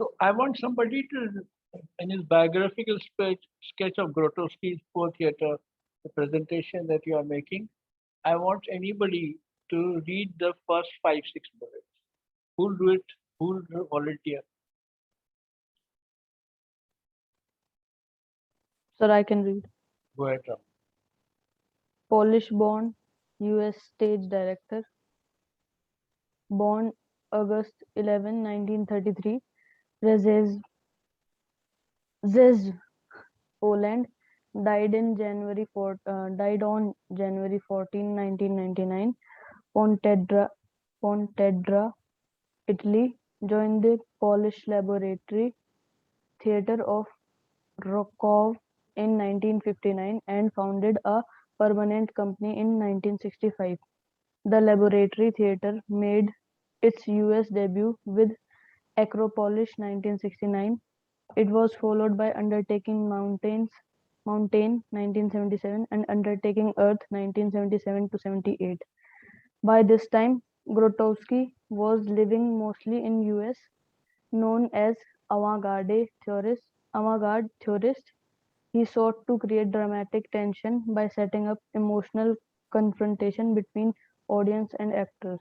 So I want somebody to, in his biographical sketch of Grotowski's Poor Theatre, the presentation that you are making, I want anybody to read the first 5-6 bullets. Who'll do it? Who'll volunteer? Sir, I can read. Go ahead, Ram. Polish-born US stage director. Born August 11, 1933, Rzeszów, Poland. Died on January 14, 1999. Pontedera, Italy. Joined the Polish Laboratory Theatre of Krakow in 1959 and founded a permanent company in 1965. The Laboratory Theatre made its US debut with Acropolis 1969. It was followed by Undertaking Mountain 1977 and Undertaking Earth 1977-78. By this time, Grotowski was living mostly in US, known as avant-garde theorist. He sought to create dramatic tension by setting up emotional confrontation between audience and actors.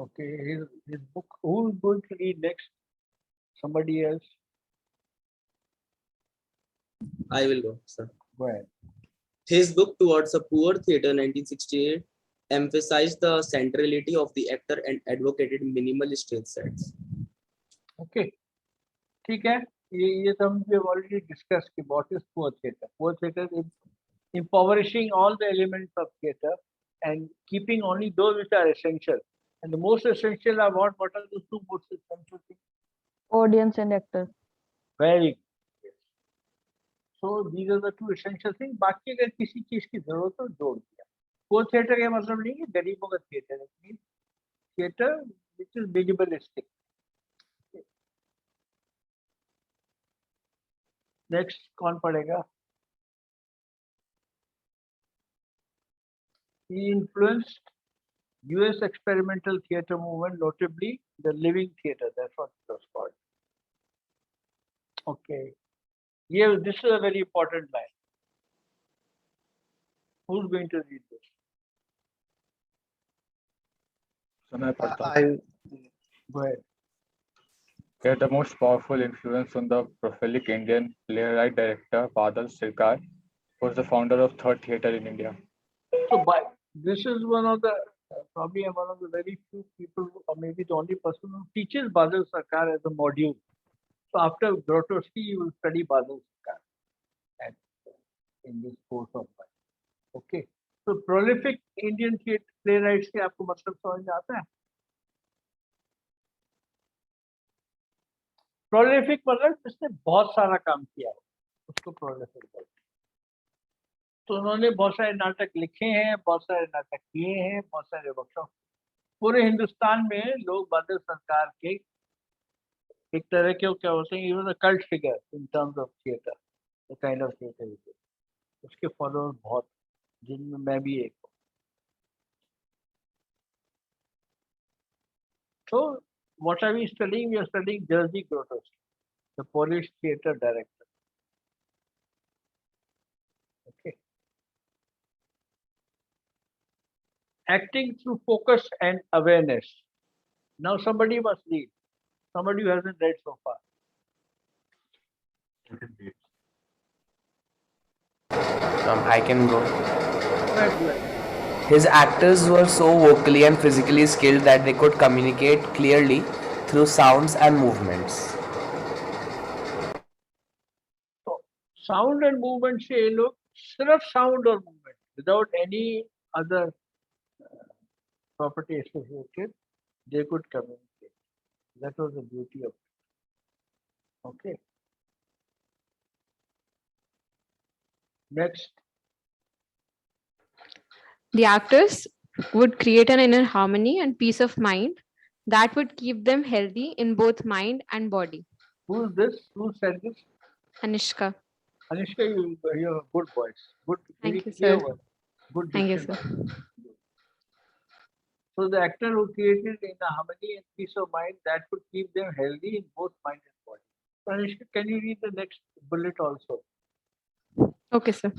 Okay, his book. Who's going to read next? Somebody else? I will go, sir. Go ahead. His book Towards a Poor Theatre 1968 emphasized the centrality of the actor and advocated minimal stage sets. Okay. ठीक है. ये तो हम already discussed कि what is poor theatre. Poor theatre is impoverishing all the elements of theatre and keeping only those which are essential. And the most essential are what? What are the two most essential things? Audience and actor. Very good. So these are the two essential things. बाकी अगर किसी चीज की जरूरत हो जोड़ दिया. Poor theatre का मतलब नहीं है गरीबों का theatre. It means theatre which is minimalistic. Next कौन पढ़ेगा? He influenced US experimental theatre movement, notably the living theatre. That's what it was called. Okay. Yeah, this is a very important line. Who's going to read this? Go ahead. He had the most powerful influence on the prolific Indian playwright director Badal Sircar, who was the founder of Third Theatre in India. So this is one of the probably one of the very few people, or maybe the only person who teaches Badal Sarkar as a module. So after Grotowski, you will study Badal Sarkar at in this course of life. Okay. So prolific Indian theatre playwrights के आपको मतलब समझ में आता है? Prolific मतलब जिसने बहुत सारा काम किया है, उसको prolific बोलते हैं. तो उन्होंने बहुत सारे नाटक लिखे हैं, बहुत सारे नाटक किए हैं, बहुत सारे वर्कशॉप. पूरे हिंदुस्तान में लोग बादल सरकार के एक तरह के क्या होते हैं, even cult figure in terms of theatre, the kind of theatre. उसके फॉलोअर्स बहुत, जिनमें मैं भी एक हूँ. So what are we studying? We are studying Jerzy Grotowski, the Polish theater director. Okay. Acting through focus and awareness. Now somebody must read. Somebody who hasn't read so far. I can go. Right. His actors were so vocally and physically skilled that they could communicate clearly through sounds and movements. So sound and movement से ये लोग सिर्फ sound और movement without any other property associated, they could communicate. That was the beauty of it. Okay. Next. The actors would create an inner harmony and peace of mind that would keep them healthy in both mind and body. Who is this? Who said this? Anishka. Anushka, you have a good voice, good, very Thank you, clear sir. voice, good Thank you, diction. sir. So the actor who created in a harmony and peace of mind that would keep them healthy in both mind and body. So Anushka, can you read the next bullet also? Okay, sir.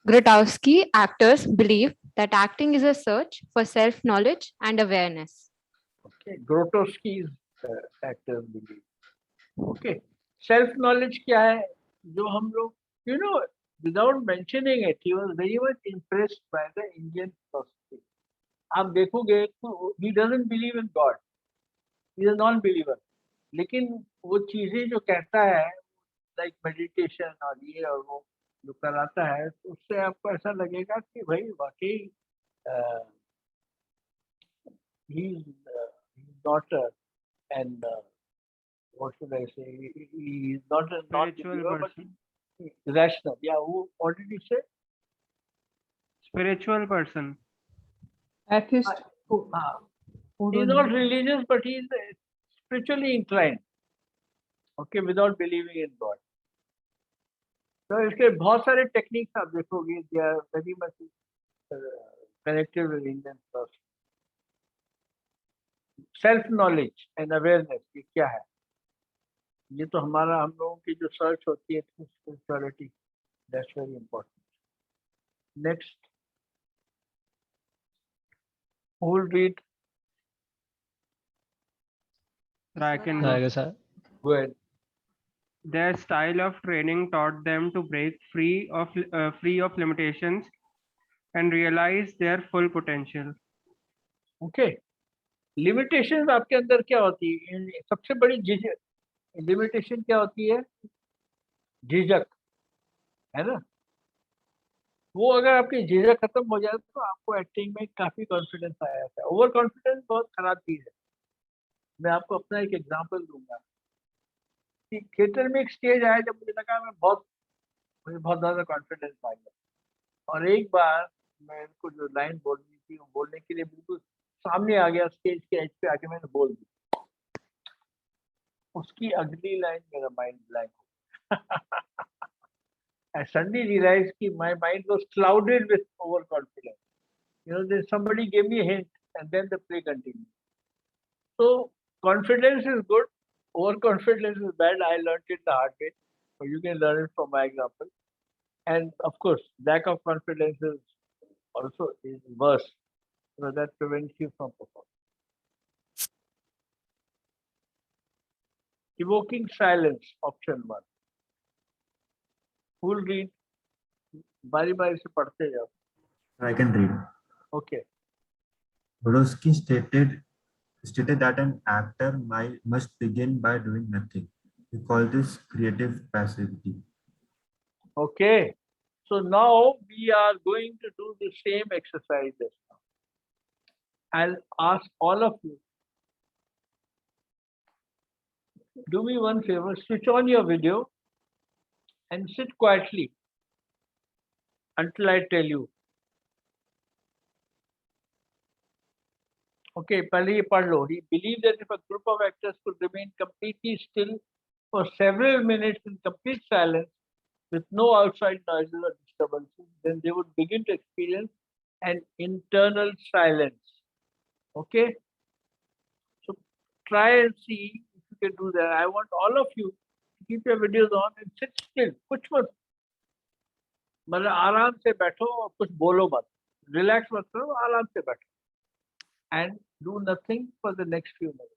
Grotowski actors believe that acting is a search for self-knowledge and awareness. Okay, Grotowski's actor believe. Okay, self knowledge क्या है जो हम लोग, you know, without mentioning it, he was very much impressed by the Indian philosophy. आप देखोगे तो he doesn't believe in God, he is a non-believer. लेकिन वो चीजें जो कहता है, लाइक मेडिटेशन और ये और वो जो कराता है, तो उससे आपको ऐसा लगेगा कि भाई वाकई he is not and what should I say? He is not a Spiritual non-believer, person. but rational. Yeah, what did he say? Spiritual person. Atheist. Who He's don't not believe. religious, but he's spiritually inclined. Okay, without believing in God. तो इसके बहुत सारे techniques आप देखोगे, they are very much connected with Indian philosophy. Self knowledge and awareness, ये क्या है? ये तो हमारा, हम लोगों की जो सर्च होती है spirituality, that's very important. Next, who will read? I can Go ahead. Their style of training taught them to break free of limitations and realize their full potential. Okay, limitation आपके अंदर क्या होती है? सबसे बड़ी limitation क्या होती है? झिझक, है ना? वो अगर आपकी झिझक खत्म हो जाए तो आपको एक्टिंग में काफी कॉन्फिडेंस आ जाता है. ओवर कॉन्फिडेंस बहुत खराब चीज है. मैं आपको अपना एक एग्जांपल दूंगा कि थिएटर में एक स्टेज आया जब मुझे लगा मुझे बहुत ज्यादा कॉन्फिडेंस आ गया, और एक बार मेरे को जो लाइन बोलनी थी वो बोलने के लिए बिल्कुल सामने आ गया, स्टेज के एज पे आके मैंने बोल दी. उसकी अगली लाइन मेरा माइंड ब्लैंक हो गया. I suddenly realized that my mind was clouded with overconfidence. Then somebody gave me a hint and then the play continued. So confidence is good, overconfidence is bad. I learned it the hard way. So you can learn it from my example. And of course, lack of confidence is also worse. That prevents you from performing. Evoking silence, option 1. Who will read? बारी बारी से पढ़ते जाओ. I can read. Okay. Grotowski stated that an actor must begin by doing nothing. We call this creative passivity. Okay. So now we are going to do the same exercise just now. I'll ask all of you. Do me one favor, switch on your video and sit quietly until I tell you. Okay, पहले ये पढ़ लो. He believed that if a group of actors could remain completely still for several minutes in complete silence with no outside noises or disturbances, then they would begin to experience an internal silence. Okay? So try and see if you can do that. I want all of you to keep your videos on and sit still. कुछ मत, मतलब आराम से बैठो और कुछ बोलो मत. Relax मत करो, आराम से बैठो. And do nothing for the next few minutes.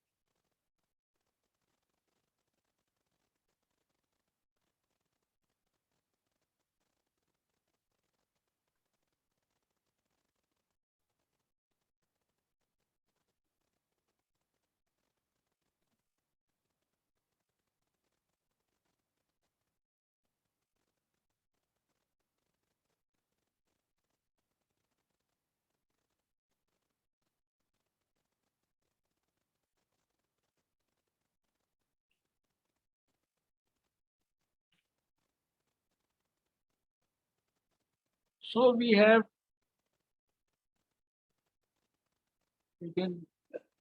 So we have,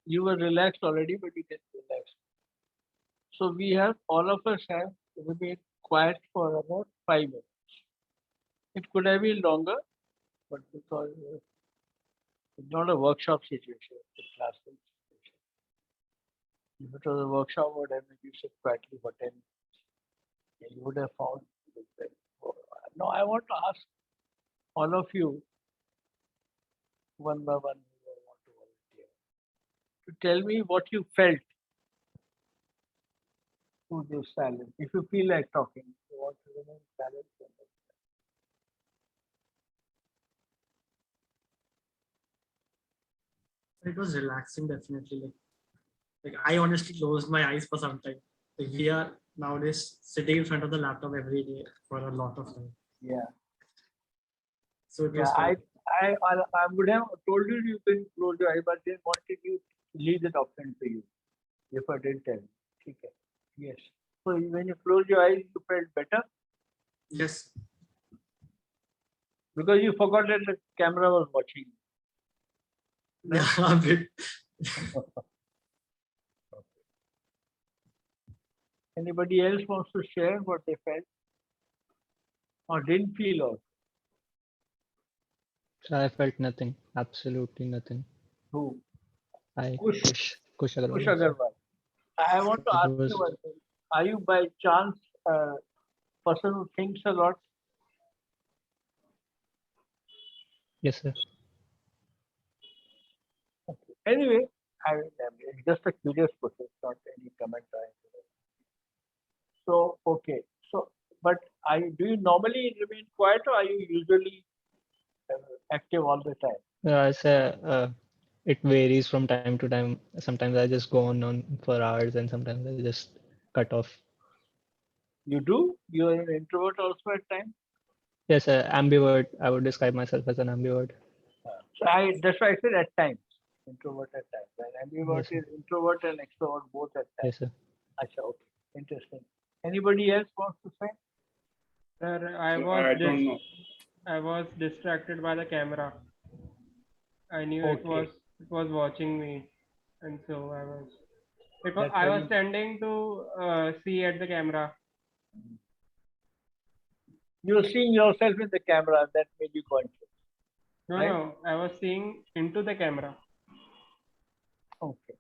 you were relaxed already, but you can relax. So we have, all of us have remained quiet for about 5 minutes. It could have been longer, but because it's not a workshop situation, it's a classroom situation. If it was a workshop, I would have made you sit quietly for 10 minutes. And you would have found it very. Now I want to ask all of you, one by one, who want to volunteer, to tell me what you felt through this silence. If you feel like talking, you want to remain silent. then that's fine. It was relaxing, definitely. Like I honestly closed my eyes for some time. Like we are nowadays sitting in front of the laptop every day for a lot of time. Yeah. So it Yeah, was fun. I would have told you you can close your eye, but then wanted you to leave that option to you. If I didn't tell you. Okay. Yes. So when you close your eyes, you felt better Yes. because you forgot that the camera was watching. Yeah, a bit. Anybody else wants to share what they felt or didn't feel also? So I felt nothing, absolutely nothing. Who? I Kush. Kush Agarwal. Kush yes, sir. Agarwal. I want to It ask was you one thing. Are you by chance a person who thinks a lot? yes, sir. Anyway, it's just a curious question, not any comment or anything. So, okay. So, but do you normally remain quiet or are you usually active all the time? I say it varies from time to time. Sometimes I just go on for hours, and sometimes I just cut off. You do? You are an introvert also at times? Yes, ambivert. I would describe myself as an ambivert. So that's why I said at times. Introvert at times. And ambivert Yes, sir. is introvert and extrovert both at times. Yes, sir. Acha, okay. Interesting. Anybody else wants to say? Sir, don't know. I was distracted by the camera. I knew it Okay. was watching me, and so I was. That's I was very- tending to see at the camera. You're seeing yourself in the camera, that made you conscious. No, Right? no, I was seeing into the camera. Okay.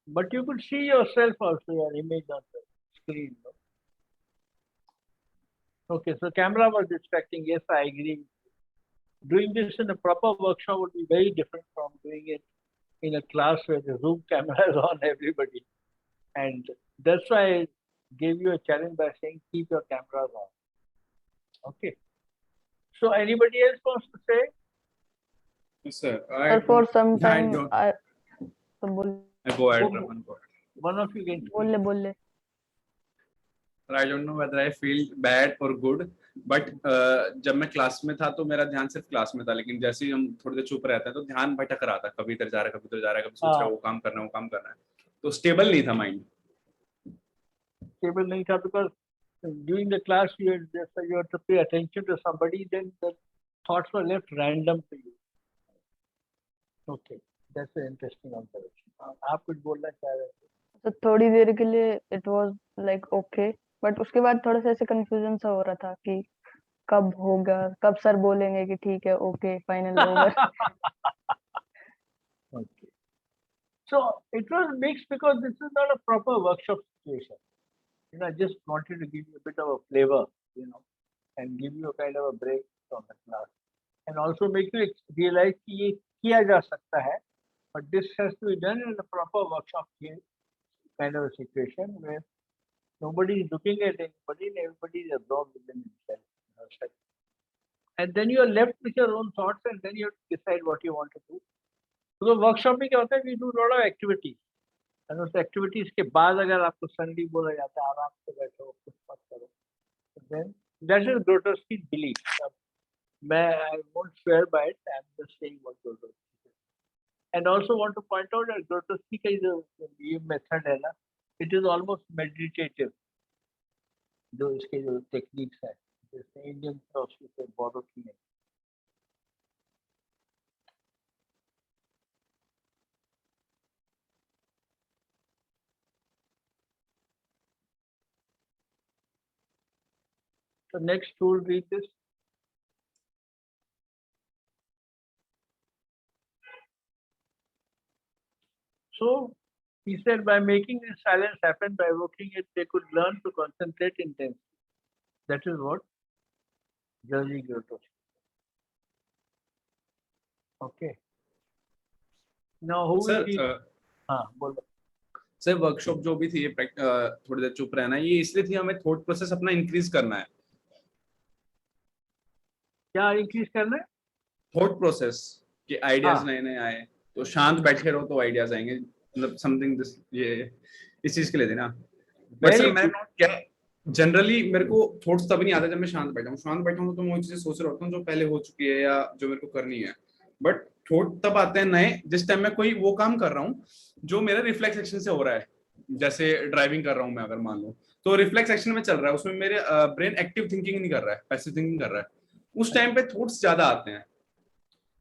But you could see yourself also, your image on the screen. No? Okay, so camera was distracting. Yes, I agree. Doing this in a proper workshop would be very different from doing it in a class where the Zoom camera is on everybody. And that's why I gave you a challenge by saying keep your cameras on. Okay. So anybody else wants to say? Yes, sir. Sir, for some I time, don't. तो बोल Go ahead, Go- Raman. Go ahead. One of you can बोल ले I don't know whether I feel bad or good, but जब मैं class में था तो मेरा ध्यान सिर्फ क्लास में था, लेकिन जैसे ही हम थोड़ी देर चुप रहते हैं तो ध्यान भटक रहा था, कभी इधर जा रहा है, कभी उधर जा रहा है, कभी सोच रहा है वो काम करना है, वो काम करना है, तो स्टेबल नहीं था mind. stable nahi tha because during the class you had to pay attention to somebody, then the thoughts were left random to you. Okay, that's an interesting observation. आप कुछ बोलना चाह रहे थे? तो थोड़ी देर के लिए it was like okay, but उसके बाद थोड़ा सा ऐसे confusion सा हो रहा था कि कब होगा, कब सर बोलेंगे कि ठीक है, okay, final over. Okay. So it was mixed because this is not a proper workshop situation. You know, I just wanted to give you a bit of a flavor, you know, and give you a kind of a break from the class, and also make you realize कि ये किया जा सकता है, but this has to be done in a proper workshop kind of a situation where nobody is looking at anybody and everybody is absorbed within himself. And then you are left with your own thoughts, and then you have to decide what you want to do. So workshop में क्या होता है? We do a lot of activities. And उस activities के बाद अगर आपको suddenly बोला जाता है आराम से बैठो कुछ मत करो, then that is Grotowski's belief. I won't swear by it. I'm just saying what Grotowski says. And also want to point out that Grotowski का जो ये method है ना, it is almost meditative. जो इसके जो techniques हैं, जैसे Indian philosophy से borrow की है. So next who will read this? So he said by making this silence happen, by evoking it, they could learn to concentrate intensely. That is what Georgi Grotowski. Okay. Now who will sir read? हाँ बोलो. Sir workshop जो भी थी ये थोड़ी देर चुप रहना ये इसलिए थी हमें थॉट प्रोसेस अपना इंक्रीज करना है. क्या इंक्रीज करना है? थॉट प्रोसेस के आइडियाज हाँ. नए नए आए तो शांत बैठे रहो तो आइडियाज आएंगे, मतलब समथिंग दिस ये इस चीज के लिए थी ना. बट Very सर मैं good. नोट क्या जनरली मेरे को थॉट्स तभी नहीं आते जब मैं शांत बैठा हूँ तो मैं वो चीजें सोच रहा होता हूँ जो पहले हो चुकी है या जो मेरे को करनी है. बट थॉट तब आते हैं नए जिस टाइम मैं कोई वो काम कर रहा हूँ जो मेरा रिफ्लेक्स एक्शन से हो रहा है. जैसे ड्राइविंग कर रहा हूँ मैं अगर मान लो तो रिफ्लेक्स एक्शन में चल रहा है, उसमें मेरे ब्रेन एक्टिव थिंकिंग नहीं कर रहा है, पैसिव थिंकिंग कर रहा है. उस टाइम पे थॉट्स ज्यादा आते हैं.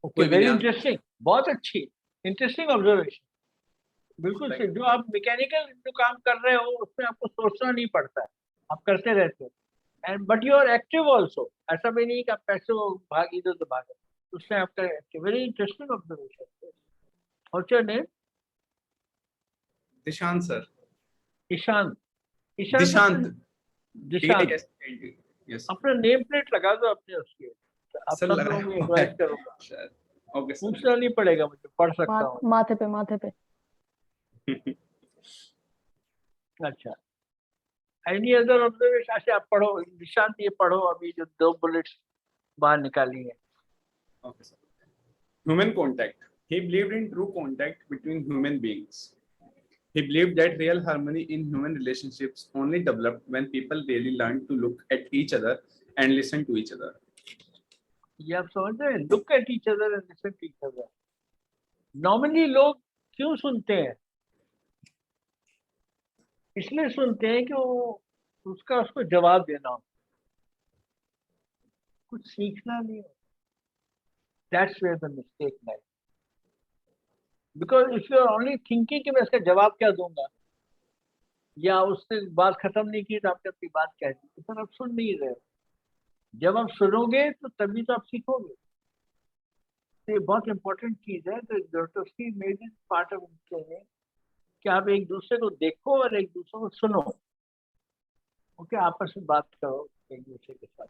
Okay, very interesting. बहुत अच्छी, interesting observation. बिल्कुल सही. जो आप मैकेनिकल जो काम कर रहे हो उसमें आपको सोचना नहीं पड़ता है, आप करते रहते हो. And but you are active also. ऐसा भी नहीं कि आप पैसे भाग इधर से भागे, उसमें आपका active. Very interesting observation. What's your name? Dishant sir. Ishant. Dishant. Dishant. Yes. अपना नेम प्लेट लगा दो अपने उसके. आप सर सब लगा लोगों को एडवाइस करूंगा. Okay sir. पूछना नहीं पड़ेगा मुझे, पढ़ सकता हूँ. माथे पे. अच्छा. Any other observation? अच्छा आप पढ़ो निशांत, ये पढ़ो अभी जो 2 बुलेट्स बाहर निकाली है. Okay, sir. Human contact. He believed in true contact between human beings. He believed that real harmony in human relationships only developed when people really learned to look at each other and listen to each other. ये आप समझ रहे हैं? Look at each other and listen to each other. Normally लोग क्यों सुनते हैं? इसलिए सुनते हैं कि वो उसको जवाब देना हो, कुछ सीखना नहीं हो. That's where the mistake lies. Because if you are only thinking कि मैं इसका जवाब क्या दूंगा या उससे बात खत्म नहीं की तो आपने अपनी बात कह दी, तो आप सुन नहीं रहे हो. जब आप सुनोगे तो तभी तो आप सीखोगे. तो ये बहुत इंपॉर्टेंट चीज है. तो Grotowski made it part of training कि आप एक दूसरे को देखो और एक दूसरे को सुनो. ओके, आपस में बात करो एक दूसरे के साथ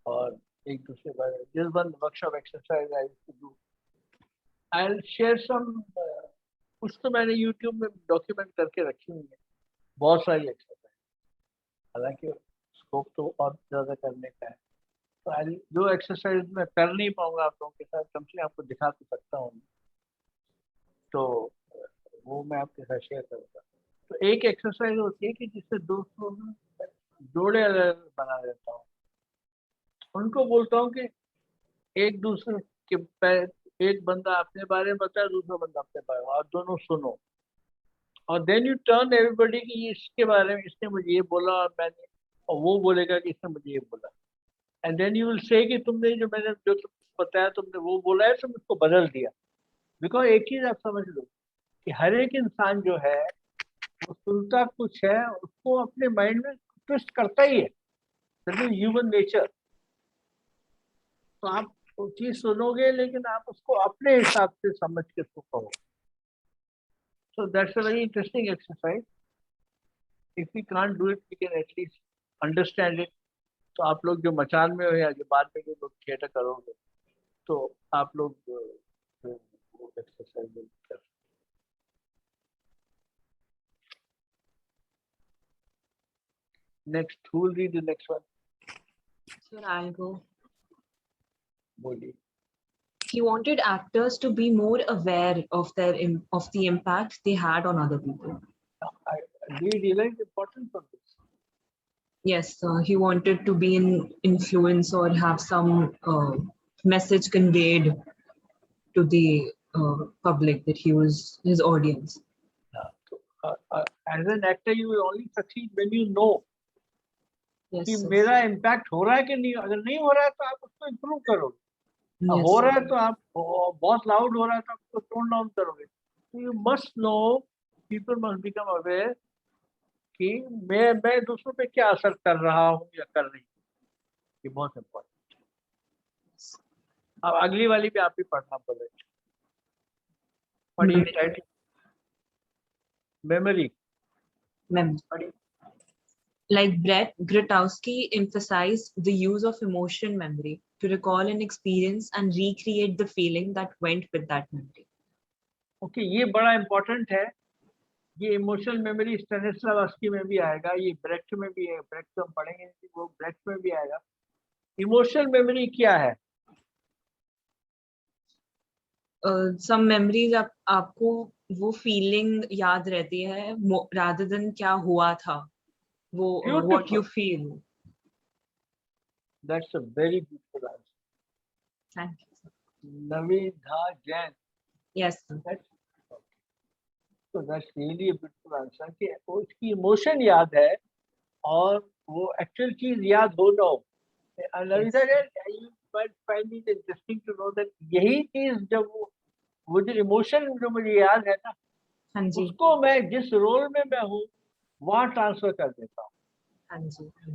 और एक दूसरे पर. This one workshop exercise I to do. I will share some. कुछ तो मैंने यूट्यूब में डॉक्यूमेंट करके रखी हुई है, बहुत सारी एक्सरसाइज. हालांकि स्कोप तो और ज़्यादा करने का है. तो जो एक्सरसाइज मैं कर नहीं पाऊंगा आप लोगों के साथ, कम से कम आपको दिखा तो सकता हूँ. तो वो मैं आपके साथ शेयर करूँगा. तो एक एक्सरसाइज होती है कि जिससे दोस्तों में जोड़े अलग बना देता हूँ. उनको बोलता हूँ कि एक दूसरे के एक बंदा अपने बारे में बताए, दूसरा बंदा अपने बारे में, और दोनों सुनो. और देन यू टर्न एवरीबॉडी कि इसके बारे में इसने मुझे ये बोला और मैंने, और वो बोलेगा कि इसने मुझे ये बोला. And then you will say कि तुमने जो मैंने जो बताया तुमने वो बोला है, तुम उसको बदल दिया. बिकॉज एक चीज आप समझ लो कि हर एक इंसान जो है वो सुनता कुछ है, उसको अपने माइंड में ट्विस्ट करता ही है. That is human nature. तो आप वो चीज सुनोगे लेकिन आप उसको अपने हिसाब से समझ के उसको कहो. So that's a very interesting exercise. If we can't do it we can at least understand it. तो आप लोग जो मचान में हो या जो बाद में जो लोग थिएटर करोगे तो आप लोग वो एक्सरसाइज कर. Next, who will read the next one? Sir, I'll go. बोलिए. He wanted actors to be more aware of of the impact they had on other people. Do you realize the importance of this? Yes, he wanted to be an influence or have some message conveyed to the public that he was his audience. As an actor, you will only succeed when you know Yes, कि sir. मेरा impact हो रहा है कि नहीं. अगर नहीं हो रहा है तो आप उसको इम्प्रूव करोगे. Yes, हो रहा है sir. तो आप बहुत लाउड हो रहा है तो आप उसको टोन डाउन करोगे. तो you must know, people must become aware कि मैं दूसरों पे क्या असर कर रहा हूँ या कर रही हूँ. ये बहुत इम्पोर्टेंट। अब अगली वाली भी आप ही पढ़ना पड़ेगा। पढ़िए title memory. Like Brett, Grotowski emphasized the use of emotion memory to recall an experience and recreate the feeling that went with that memory. Okay ये बड़ा इम्पोर्टेंट है। ये इमोशनल मेमोरी स्टेनिस्लावस्की में भी आएगा, ये ब्रेक्ट में भी है, ब्रेक्ट तो हम पढ़ेंगे नहीं, वो ब्रेक्ट में भी आएगा। इमोशनल मेमोरी क्या है? Some memories आपको वो feeling याद रहती है rather than क्या हुआ था, वो what you feel. That's a very beautiful answer. Thank you. Navidha Jain. Yes. Sir. So that's really a beautiful answer कि उसकी इमोशन याद है और वो एक्चुअल चीज याद हो ना हो। Navidha Jain, you might find it interesting to know that यही चीज जब वो जो इमोशन जो मुझे याद है ना, उसको मैं जिस रोल में मैं हूँ वहाँ ट्रांसफर कर देता हूँ।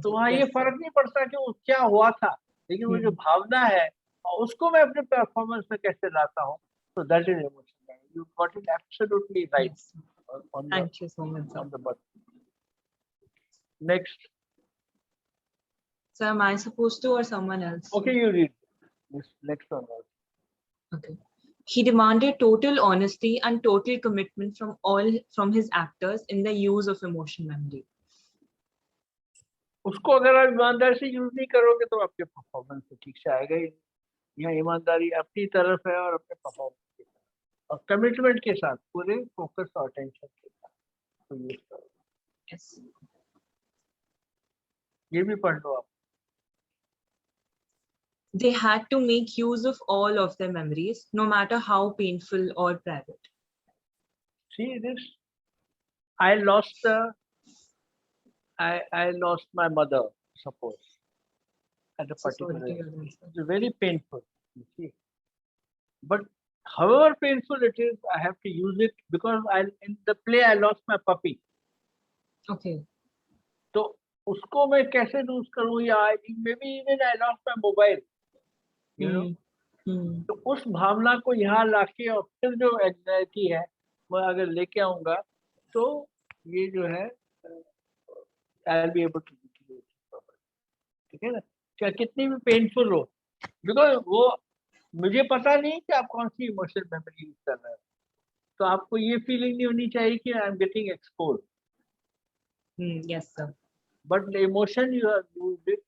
तो वहाँ ये फर्क नहीं पड़ता कि वो क्या हुआ था, लेकिन वो जो भावना है और उसको मैं अपने परफॉर्मेंस में कैसे लाता हूँ। तो that is emotion. You got it absolutely right. Thank you so much. On the button. Next. So am I supposed to or someone else? Okay, you read this next one. Okay. He demanded total honesty and total commitment from his actors in the use of emotion memory. उसको अगर आप ईमानदारी से use नहीं करोगे तो आपके performance तो ठीक से आएगा ही। यहाँ ईमानदारी अपनी तरफ है और अपने परफॉर्मेंस के साथ और कमिटमेंट के साथ पूरे फोकस और अटेंशन के साथ तो यूज करो। Yes. ये भी पढ़ लो आप। They had to make use of all of their memories, no matter how painful or private. See this? I lost my mother, suppose, at a particular age. It's very painful, you see. But however painful it is, I have to use it because in the play I lost my puppy. Okay. तो उसको मैं कैसे use करूँ या maybe even I lost my mobile, you know. तो उस भावना को यहाँ लाके और फिर जो एंजाइटी है मैं अगर लेके आऊंगा तो ये जो है I'll be able to do it. ठीक है ना? क्या कितनी भी पेनफुल हो, बिकॉज वो मुझे पता नहीं कि आप कौन सी इमोशनल मेमोरी यूज कर रहे हैं, तो आपको ये फीलिंग नहीं होनी चाहिए कि I am getting expose. Yes, sir. But the emotion you have used it,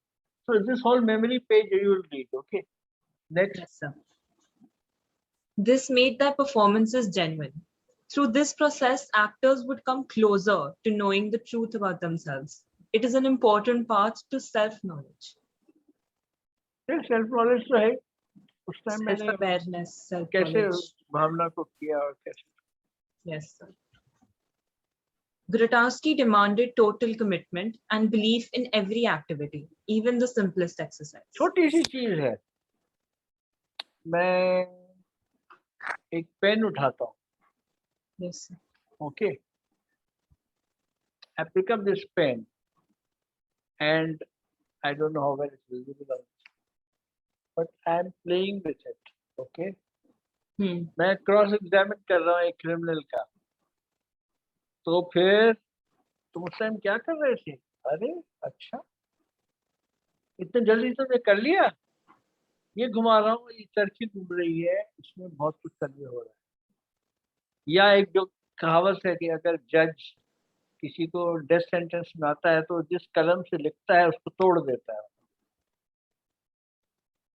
so this whole memory page you will read. Okay. Next. Yes, sir. This made their performances genuine. Through this process, actors would come closer to knowing the truth about themselves. It is an important part to self-knowledge. Self-knowledge तो है, उस time मैंने Self-awareness, कैसे self-knowledge. भावना को किया और कैसे। Yes, sir. Grotowski demanded total commitment and belief in every activity, even the simplest exercise. छोटी सी चीज है, मैं एक पेन उठाता हूँ। Yes, sir. Okay. I pick up this pen and I don't know how well it's visible, but I'm playing with it. Okay. मैं cross examine कर रहा हूँ एक क्रिमिनल का, तो फिर तुम उस टाइम क्या कर रहे थे? अरे अच्छा, इतने जल्दी तुमने कर लिया। ये घुमा रहा हूँ, ये चरखी घूम रही है, इसमें बहुत कुछ करने हो रहा है। या एक जो कहावत है कि अगर जज किसी को डेथ सेंटेंस में आता है तो जिस कलम से लिखता है उसको तोड़ देता है।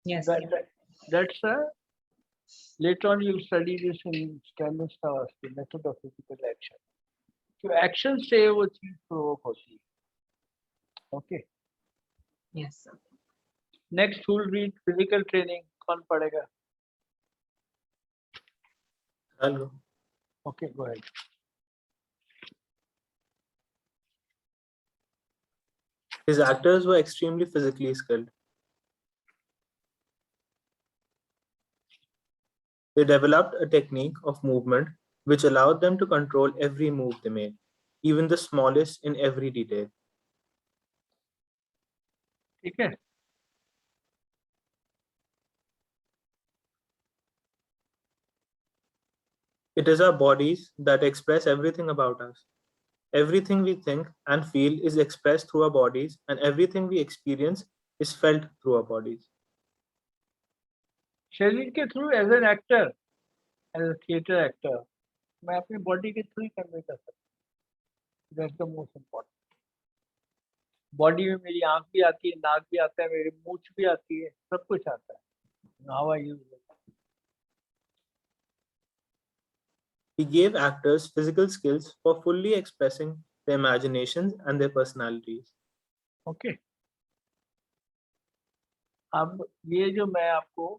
Yes. That's later on you'll study this in Stanislavski method of physical action. तो एक्शन से वो चीज प्रोवोक होती है। Okay. Yes, sir. Next who will read physical training? कौन पढ़ेगा? Hello. Okay, go ahead. His actors were extremely physically skilled. They developed a technique of movement which allowed them to control every move they made, even the smallest in every detail. ठीक है। It is our bodies that express everything about us. Everything we think and feel is expressed through our bodies, and everything we experience is felt through our bodies. शरीर के through as an actor, as a theatre actor, मैं अपनी body के through ही convey कर सकता हूँ। That's the most important. Body में मेरी आंख भी आती है, नाक भी आता है, मेरी मूंछ भी आती है, सब कुछ आता है। How I use it. He gave actors physical skills for fully expressing their imaginations and their personalities. Okay, अब ये जो मैं आपको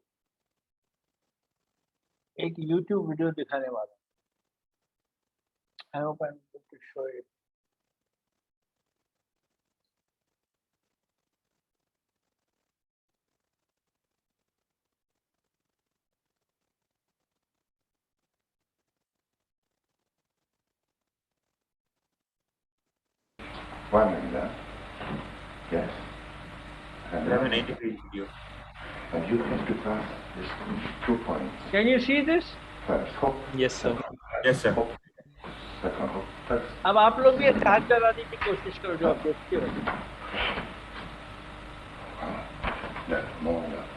एक YouTube वीडियो दिखाने वाला हूँ, I hope I am able to show it. One minute. Yes. And 1183 video. And you have to pass this 2 points. Can you see this? First, hope. Yes, sir. Yes, sir. Hope. Second, hope. First. अब आप लोग भी हाथ चलाने की कोशिश करो जो आप देखते हो। That, more enough.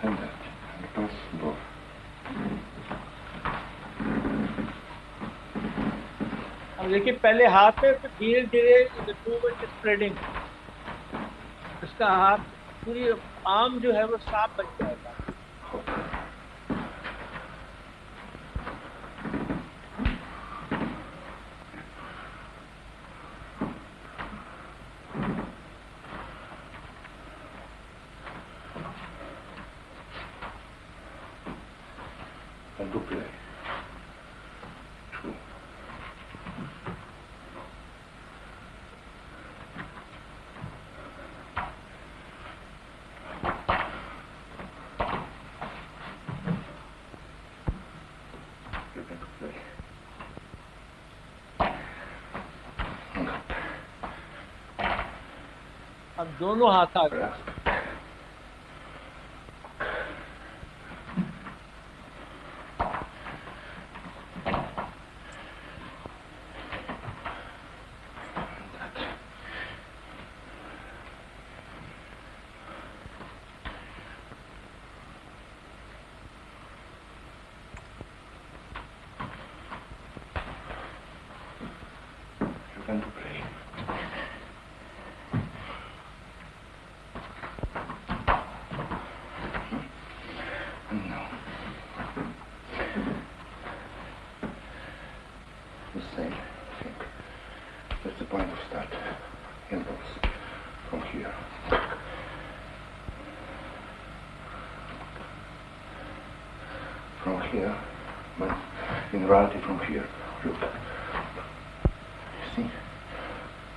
And that. And pass both. अब देखिए पहले हाथ में, फिर धीरे धीरे टू मच स्प्रेडिंग, उसका हाथ पूरी आर्म जो है वो साफ बन जाएगा। And do play. True. You can play. अब दोनों हाथ आ गए। You can do play. And now. The same thing. That's the point of start. Impulse. From here. From here. But in reality from here. Look. You see?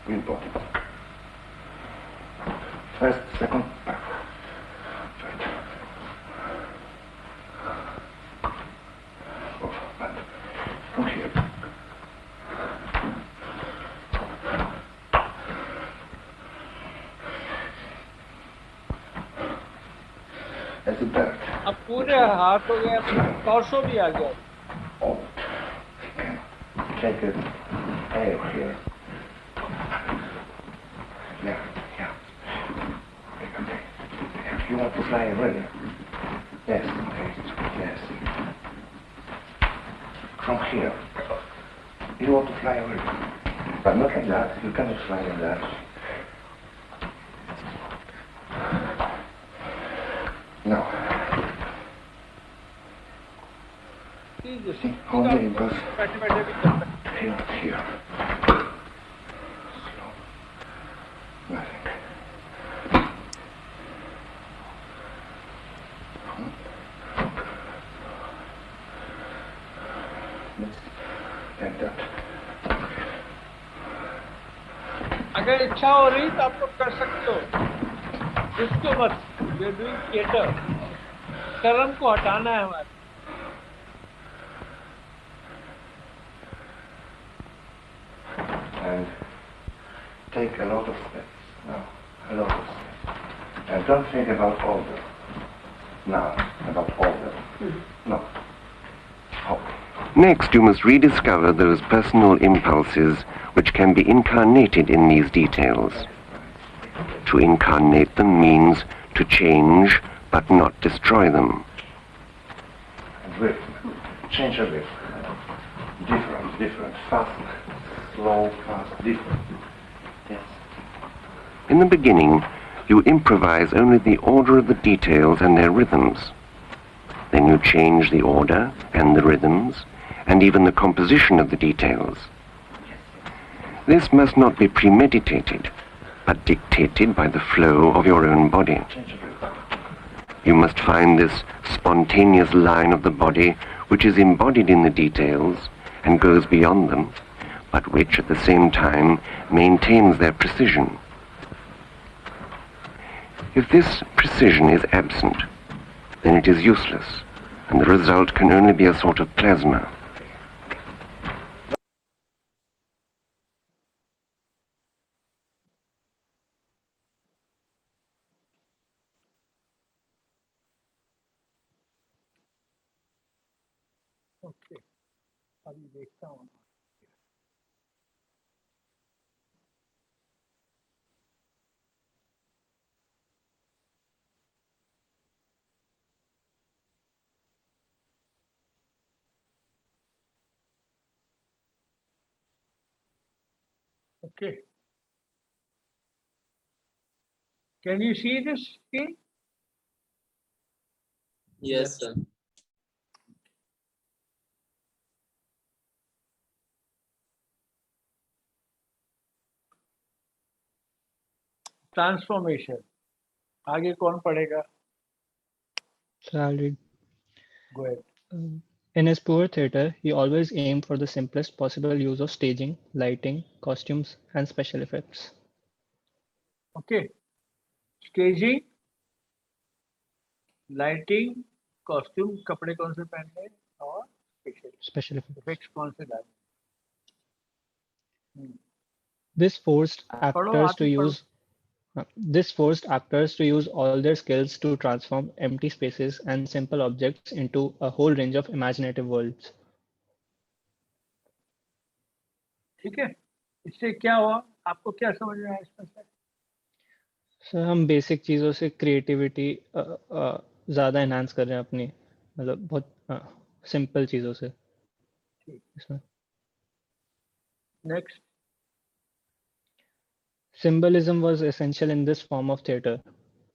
Real body. First, second, back. Third. Oh, and from here. As a bird. अब पूरे हाथ हो गया, torso भी आ गया। Oh. Take it. Air here. Yeah, yeah. Okay. You want to fly already? Yes, okay. Yes. From here. You want to fly already? But not like that. You cannot fly like that. Now. See, hold the impulse. Here, here. Slow. Nothing. Like that. अगर इच्छा हो रही तो आप लोग कर सकते हो, इसको मत, यू डूइंग थिएटर, कर्म को हटाना है हमारे। And take a lot of steps now, a lot of steps. And don't think about order now, about order. No. Next, you must rediscover those personal impulses which can be incarnated in these details. To incarnate them means to change but not destroy them. And rhythm. Change a bit. Different, fast, slow, fast, different. Yes. In the beginning, you improvise only the order of the details and their rhythms. Then you change the order and the rhythms and even the composition of the details. This must not be premeditated, but dictated by the flow of your own body. You must find this spontaneous line of the body which is embodied in the details and goes beyond them, but which at the same time maintains their precision. If this precision is absent, then it is useless, and the result can only be a sort of plasma. Okay, अभी देखता हूँ। Okay. Can you see this screen? Yes, sir. Transformation. आगे कौन पढ़ेगा? So I'll read. Go ahead. In his poor theatre, he always aimed for the simplest possible use of staging, lighting, costumes, and special effects. Okay. Staging, lighting, costume, कपड़े कौन से पहनने हैं और Special effects. effects कौन से डालने? This forced पढ़ो, actors आप to ही पढ़ो। use This forced actors to use all their skills to transform empty spaces and simple objects into a whole range of imaginative worlds. ठीक है, इससे क्या हुआ? आपको क्या समझ में आया इसमें से? So हम बेसिक चीज़ों से क्रिएटिविटी ज़्यादा एनहांस कर रहे हैं अपनी, मतलब बहुत सिंपल चीज़ों से इसमें। Next. Symbolism was essential in this form of theatre.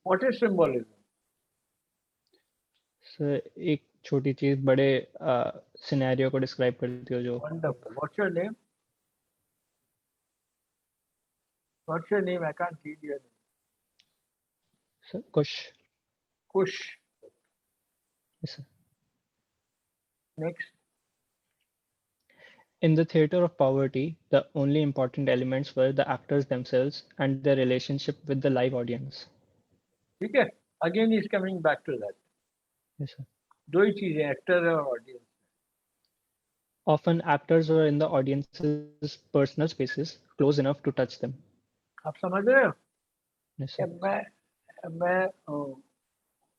What is symbolism? So एक छोटी चीज़ बड़े सिनेरियो को डिस्क्राइब करती हो जो। Wonderful. What's your name? What's your name? I can't read your name. So, Kush. Kush. Yes, sir. Next. In the theatre of poverty, the only important elements were the actors themselves and their relationship with the live audience. ठीक है, again he is coming back to that. Yes, sir. दो ही चीजें, actor और audience. Often actors were in the audience's personal spaces, close enough to touch them. आप समझ रहे हो? Yes, sir. मैं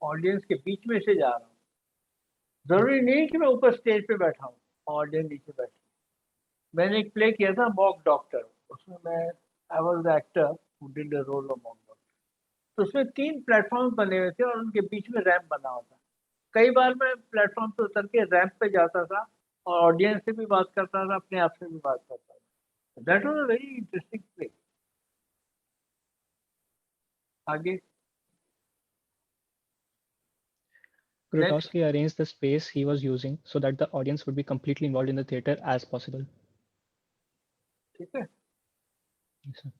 ऑडियंस के बीच में से जा रहा हूँ, जरूरी नहीं कि मैं ऊपर स्टेज पे बैठा हूँ, ऑडियंस नीचे बैठी। मैंने एक प्ले किया था मॉक डॉक्टर, उसमें मैं I was the actor who did the role of mock doctor. तो उसमें 3 प्लेटफॉर्म बने हुए थे और उनके बीच में रैंप बना हुआ था। कई बार मैं प्लेटफॉर्म पे उतर के रैंप पे जाता था और ऑडियंस से भी बात करता था, अपने आप से भी बात करता था। That was a very interesting play. आगे। Grotowski arranged the space he was using so that the audience would be completely involved in the theatre as possible. ठीक है। Yes, sir.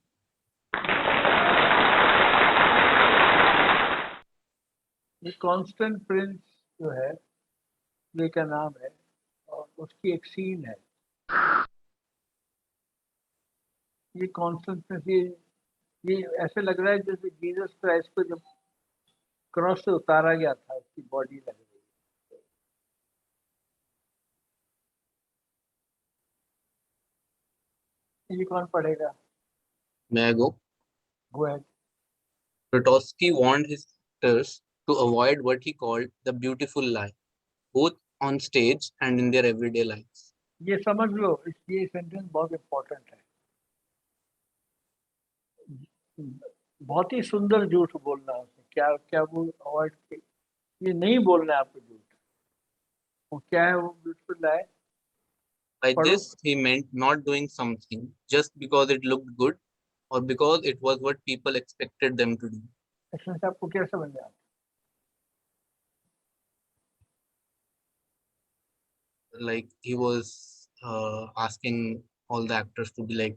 ये कांस्टेंट प्रिंस जो है, प्ले का नाम है और उसकी एक सीन है। ये कांस्टेंट प्रिंस, ये ये ऐसे लग रहा है जैसे जीसस क्राइस्ट को जब क्रॉस से उतारा गया था, उसकी बॉडी लग रही है। ये कौन पढ़ेगा? May I go? Go ahead. Grotowski warned his actors to avoid what he called the beautiful lie, both on stage and in their everyday lives. ये समझ लो, ये सेंटेंस बहुत इम्पोर्टेंट है। बहुत ही सुंदर झूठ बोलना है उसने। क्या क्या वो अवॉइड, ये नहीं बोलना है आपको झूठ। वो क्या है वो ब्यूटीफुल लाई? By पढ़ो। this, he meant not doing something just because it looked good or because it was what people expected them to do. इसमें से आपको क्या समझ में आता? Like he was asking all the actors to be like,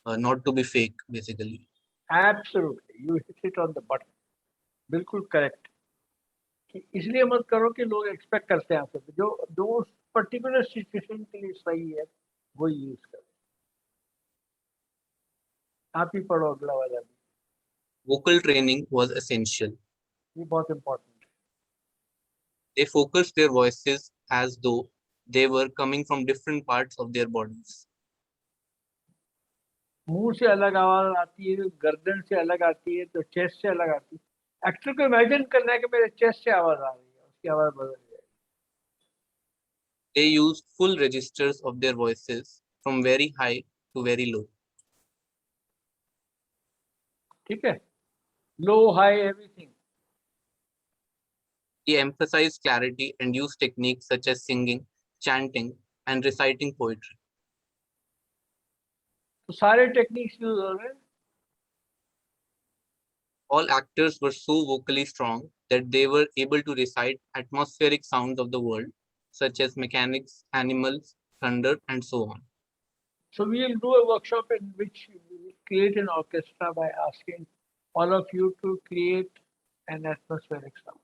not to be fake, basically. Absolutely, you hit it on the button. बिल्कुल correct. कि इसलिए मत करो कि लोग एक्सपेक्ट करते हैं आपसे, जो जो उस पर्टिकुलर सिचुएशन के लिए सही है वो यूज करो। आप ही पढ़ो अगला वाला भी। Vocal training was essential. ये बहुत इम्पोर्टेंट है। They focused their voices as though they were coming from different parts of their bodies. मुंह से अलग आवाज आती है, गर्दन से अलग आती है, तो चेस्ट से अलग आती है। एक्टर को इमेजिन करना है कि मेरे चेस्ट से आवाज आ रही है, उसकी आवाज बदल जाएगी। They used full registers of their voices from very high to very low. ठीक है, low high everything. He emphasized clarity and used techniques such as singing, chanting, and reciting poetry. तो सारे टेक्निक्स यूज हो रहे हैं। All actors were so vocally strong that they were able to recite atmospheric sounds of the world, such as mechanics, animals, thunder, and so on. So we will do a workshop in which we will create an orchestra by asking all of you to create an atmospheric sound.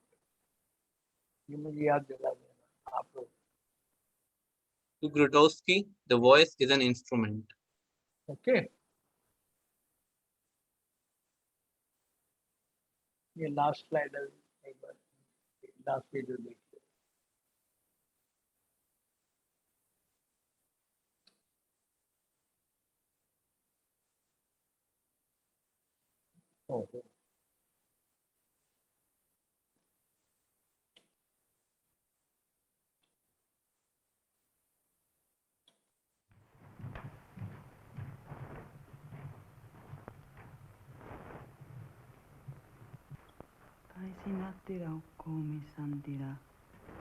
ये मुझे याद दिला देना आप लोग। To Grotowski, the voice is an instrument. Okay. ये last slide है, एक बार लास्ट वीडियो देखिए। ओहो,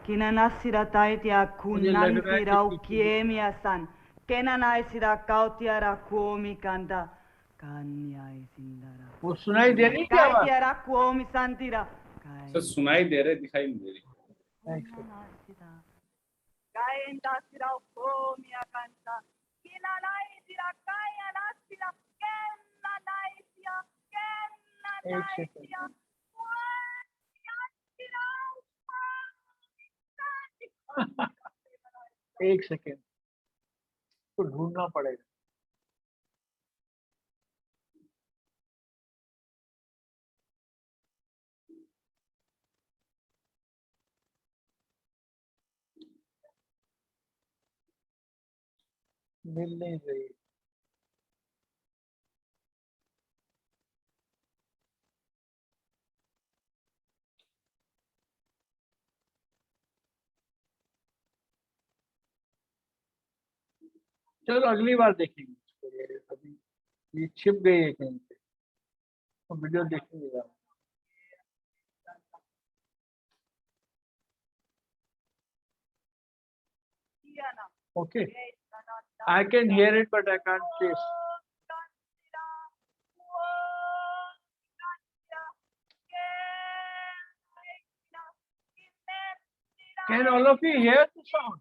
Kina nasira taitia मुझे लग रहा है kunantira कि ukiemia san. Kena naisira kautiara kuomi kanda. Kanya isindara. वो सुनाई दे रही क्या आवाज? Kaitiara kuomi santira. सर सुनाई दे रहे, दिखाई नहीं दे रही। Kaenda sira ukomi akanta. Kina naisira kaya nasira. Kena naisira. Kena एक सेकंड, naisira. एक सेकंड, तो ढूंढना पड़ेगा। मिल नहीं रही। चलो अगली बार देखेंगे इसको। ये अभी ये छिप गई है कहीं पे, तो वीडियो देखेंगे। Okay, I can hear it, but I can't trace. Can all of you hear the sound?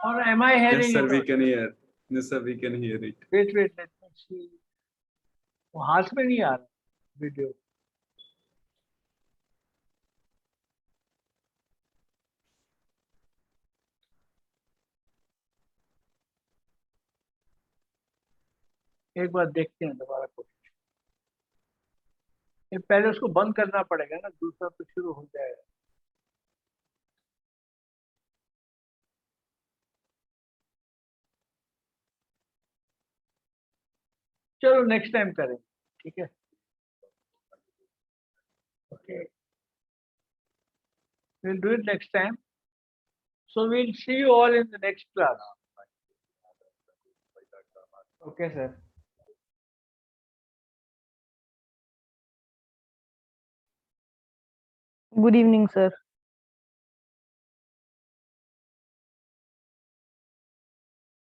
Or am I hearing Yes, sir, it? we can hear. Yes, sir, we can hear it. Wait, let me see. वो हाथ में नहीं आ रहा video. एक बार देखते हैं दोबारा कोशिश। फिर पहले उसको बंद करना पड़ेगा ना, दूसरा तो शुरू हो जाएगा। चलो नेक्स्ट टाइम करेंगे, ठीक है। Okay, we'll do it next time. So we'll see you all in the next class. Okay, sir. Good evening, sir.